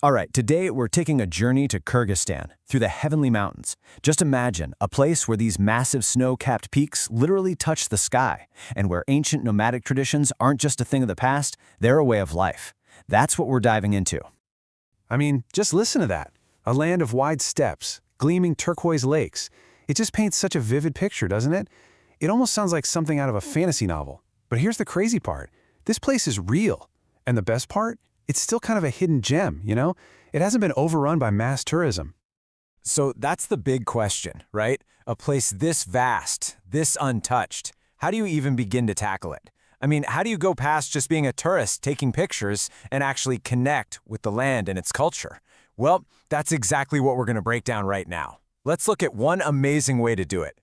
All right, today we're taking a journey to Kyrgyzstan, through the heavenly mountains. Just imagine a place where these massive snow-capped peaks literally touch the sky, and where ancient nomadic traditions aren't just a thing of the past, they're a way of life. That's what we're diving into. I mean, just listen to that. A land of wide steppes, gleaming turquoise lakes. It just paints such a vivid picture, doesn't it? It almost sounds like something out of a fantasy novel. But here's the crazy part. This place is real. And the best part? It's still kind of a hidden gem, you know? It hasn't been overrun by mass tourism. So that's the big question, right? A place this vast, this untouched. How do you even begin to tackle it? I mean, how do you go past just being a tourist taking pictures and actually connect with the land and its culture? Well, that's exactly what we're going to break down right now. Let's look at one amazing way to do it.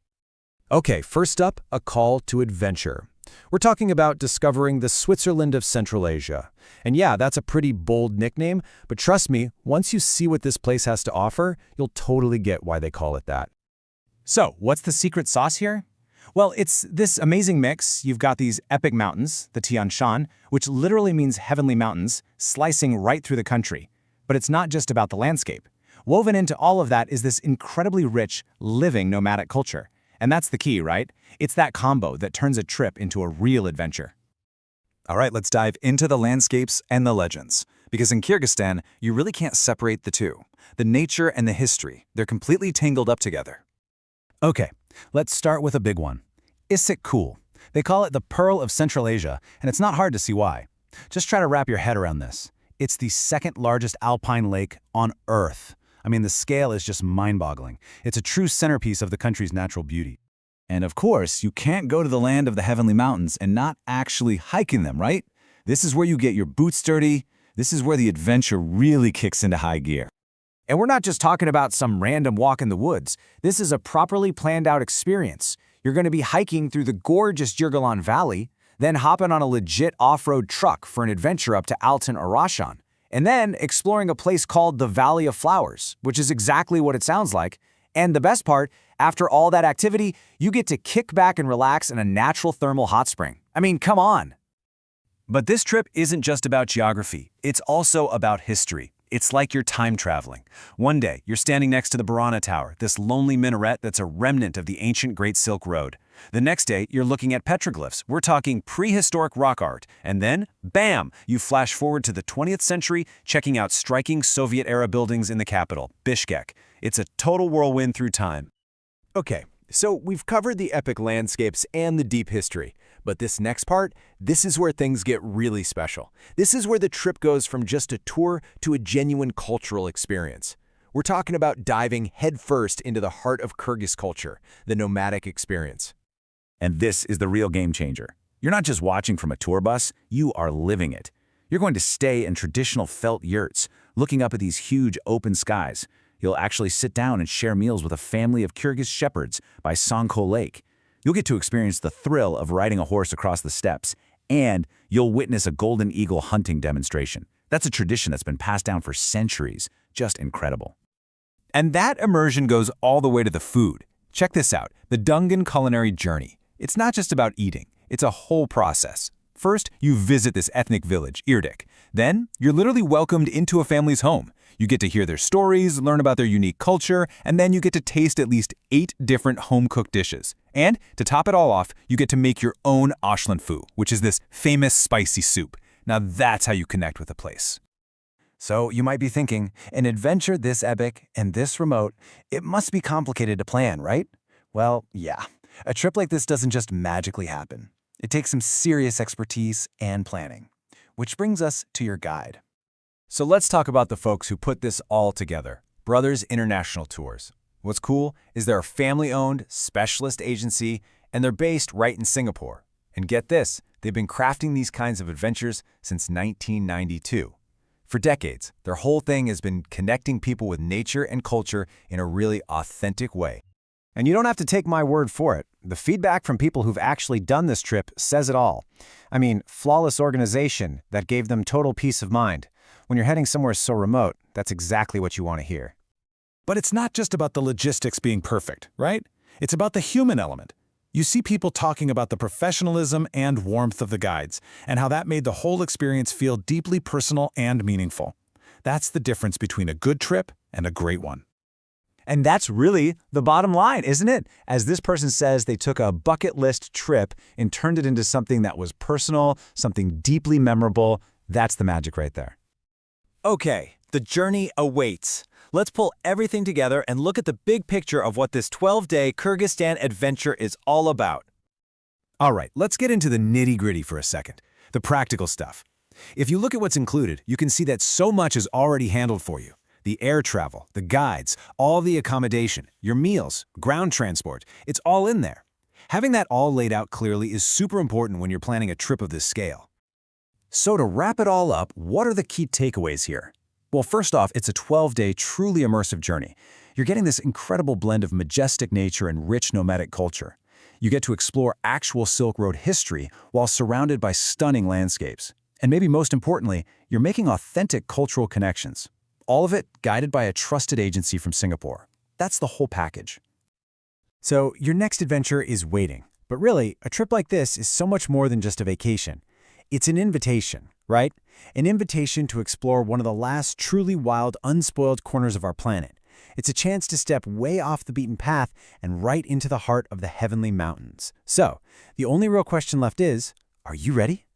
Okay, first up, a call to adventure. We're talking about discovering the Switzerland of Central Asia. And yeah, that's a pretty bold nickname, but trust me, once you see what this place has to offer, you'll totally get why they call it that. So, what's the secret sauce here? Well, it's this amazing mix. You've got these epic mountains, the Tian Shan, which literally means heavenly mountains, slicing right through the country. But it's not just about the landscape. Woven into all of that is this incredibly rich, living nomadic culture. And that's the key, right? It's that combo that turns a trip into a real adventure. All right, let's dive into the landscapes and the legends. Because in Kyrgyzstan, you really can't separate the two. The nature and the history, they're completely tangled up together. Okay, let's start with a big one. Issyk-Kul. They call it the Pearl of Central Asia, and it's not hard to see why. Just try to wrap your head around this. It's the second largest alpine lake on Earth. I mean, the scale is just mind-boggling. It's a true centerpiece of the country's natural beauty. And of course, you can't go to the land of the heavenly mountains and not actually hiking them, right? This is where you get your boots dirty. This is where the adventure really kicks into high gear. And we're not just talking about some random walk in the woods. This is a properly planned out experience. You're going to be hiking through the gorgeous Jirgalan Valley, then hopping on a legit off-road truck for an adventure up to Altan Arashan, and then exploring a place called the Valley of Flowers, which is exactly what it sounds like. And the best part, after all that activity, you get to kick back and relax in a natural thermal hot spring. I mean, come on. But this trip isn't just about geography. It's also about history. It's like you're time traveling. One day, you're standing next to the Barana Tower, this lonely minaret that's a remnant of the ancient Great Silk Road. The next day, you're looking at petroglyphs. We're talking prehistoric rock art. And then, bam, you flash forward to the 20th century, checking out striking Soviet-era buildings in the capital, Bishkek. It's a total whirlwind through time. Okay, so we've covered the epic landscapes and the deep history. But this next part, this is where things get really special. This is where the trip goes from just a tour to a genuine cultural experience. We're talking about diving headfirst into the heart of Kyrgyz culture, the nomadic experience. And this is the real game changer. You're not just watching from a tour bus, you are living it. You're going to stay in traditional felt yurts, looking up at these huge open skies. You'll actually sit down and share meals with a family of Kyrgyz shepherds by Songko Lake. You'll get to experience the thrill of riding a horse across the steppes, and you'll witness a golden eagle hunting demonstration. That's a tradition that's been passed down for centuries. Just incredible. And that immersion goes all the way to the food. Check this out, the Dungan culinary journey. It's not just about eating, it's a whole process. First, you visit this ethnic village, Irdik. Then, you're literally welcomed into a family's home. You get to hear their stories, learn about their unique culture, and then you get to taste at least 8 different home-cooked dishes. And to top it all off, you get to make your own ashlanfu, which is this famous spicy soup. Now that's how you connect with a place. So you might be thinking, an adventure this epic and this remote, it must be complicated to plan, right? Well, yeah. A trip like this doesn't just magically happen. It takes some serious expertise and planning. Which brings us to your guide. So let's talk about the folks who put this all together, Brothers International Tours. What's cool is they're a family-owned, specialist agency, and they're based right in Singapore. And get this, they've been crafting these kinds of adventures since 1992. For decades, their whole thing has been connecting people with nature and culture in a really authentic way. And you don't have to take my word for it. The feedback from people who've actually done this trip says it all. I mean, flawless organization that gave them total peace of mind. When you're heading somewhere so remote, that's exactly what you want to hear. But it's not just about the logistics being perfect, right? It's about the human element. You see people talking about the professionalism and warmth of the guides, and how that made the whole experience feel deeply personal and meaningful. That's the difference between a good trip and a great one. And that's really the bottom line, isn't it? As this person says, they took a bucket list trip and turned it into something that was personal, something deeply memorable. That's the magic right there. Okay, the journey awaits. Let's pull everything together and look at the big picture of what this 12-day Kyrgyzstan adventure is all about. All right, let's get into the nitty-gritty for a second, the practical stuff. If you look at what's included, you can see that so much is already handled for you. The air travel, the guides, all the accommodation, your meals, ground transport, it's all in there. Having that all laid out clearly is super important when you're planning a trip of this scale. So to wrap it all up, what are the key takeaways here? Well, first off, it's a 12-day truly immersive journey. You're getting this incredible blend of majestic nature and rich nomadic culture. You get to explore actual Silk Road history while surrounded by stunning landscapes. And maybe most importantly, you're making authentic cultural connections. All of it guided by a trusted agency from Singapore. That's the whole package. So your next adventure is waiting. But really, a trip like this is so much more than just a vacation. It's an invitation, right? An invitation to explore one of the last truly wild, unspoiled corners of our planet. It's a chance to step way off the beaten path and right into the heart of the heavenly mountains. So, the only real question left is, are you ready?